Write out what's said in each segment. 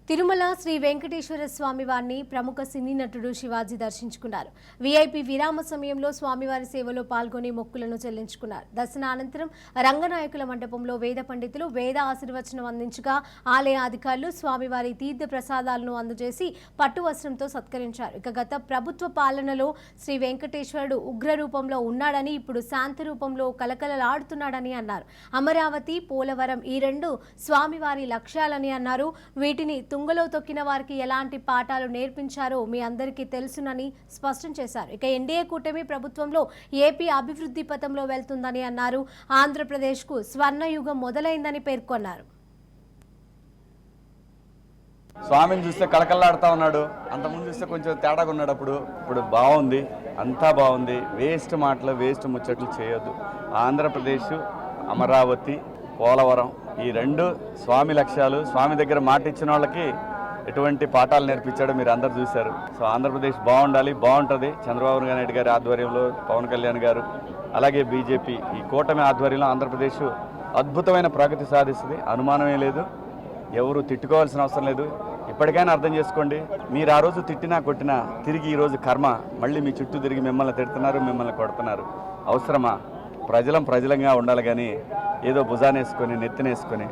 తిరుమల శ్రీ వెంకటేశ్వర స్వామివారిని ప్రముఖ సినీ నటుడు శివాజీ దర్శించుకున్నారు. వీఐపీ విరామ సమయంలో స్వామివారి సేవలో పాల్గొని మొక్కులను చెల్లించుకున్నారు. దర్శనానంతరం రంగనాయకుల మండపంలో వేద పండితులు వేద ఆశీర్వచనం అందించగా ఆలయ అధికారులు స్వామివారి తీర్థ ప్రసాదాలను అందజేసి పట్టు వస్త్రంతో సత్కరించారు. ఇక గత ప్రభుత్వ పాలనలో శ్రీ వెంకటేశ్వరుడు ఉగ్ర రూపంలో ఉన్నాడని, ఇప్పుడు శాంత రూపంలో కలకలలాడుతున్నాడని అన్నారు. అమరావతి, పోలవరం ఈ రెండు స్వామివారి లక్ష్యాలని అన్నారు. వీటిని తుంగలో తొక్కిన వారికి ఎలాంటి పాఠాలు నేర్పించారో మీ అందరికీ తెలుసునని స్పష్టం చేశారు. ఇక ఎన్డీఏ కూటమి ప్రభుత్వంలో ఏపీ అభివృద్ధి పథంలో వెళ్తుందని అన్నారు. ఆంధ్రప్రదేశ్కు స్వర్ణయుగం మొదలైందని పేర్కొన్నారు. స్వామిని చూస్తే కళకళలాడుతూ ఉన్నాడు. అంతకుముందు చూస్తే కొంచెం తేడాగా ఉన్నాడు. ఇప్పుడు బాగుంది, అంతా బాగుంది. వేస్ట్ మాటలు, వేస్ట్ ముచ్చట్లు చేయొద్దు. ఆంధ్రప్రదేశ్, అమరావతి, పోలవరం ఈ రెండు స్వామి లక్ష్యాలు. స్వామి దగ్గర మాట ఇచ్చిన వాళ్ళకి ఎటువంటి పాఠాలు నేర్పించాడో మీరు అందరు చూశారు. సో ఆంధ్రప్రదేశ్ బాగుండాలి, బాగుంటుంది. చంద్రబాబు నాయుడు గారి ఆధ్వర్యంలో, పవన్ కళ్యాణ్ గారు, అలాగే బీజేపీ ఈ కూటమి ఆధ్వర్యంలో ఆంధ్రప్రదేశ్ అద్భుతమైన ప్రగతి సాధిస్తుంది. అనుమానమే లేదు. ఎవరు తిట్టుకోవాల్సిన అవసరం లేదు. ఇప్పటికైనా అర్థం చేసుకోండి. మీరు ఆ రోజు తిట్టినా కొట్టినా తిరిగి ఈరోజు కర్మ మళ్ళీ మీ చుట్టూ తిరిగి మిమ్మల్ని తిడుతున్నారు, మిమ్మల్ని కొడుతున్నారు. అవసరమా? ప్రజలంగా ఉండాలి కానీ ఏదో భుజానేసుకొని నెత్తినేసుకొని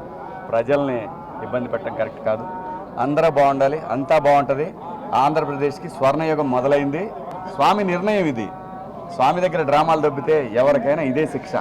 ప్రజల్ని ఇబ్బంది పెట్టడం కరెక్ట్ కాదు. అందరూ బాగుండాలి, అంతా బాగుంటుంది. ఆంధ్రప్రదేశ్కి స్వర్ణయుగం మొదలైంది. స్వామి నిర్ణయం ఇది. స్వామి దగ్గర డ్రామాలు దొబ్బితే ఎవరికైనా ఇదే శిక్ష.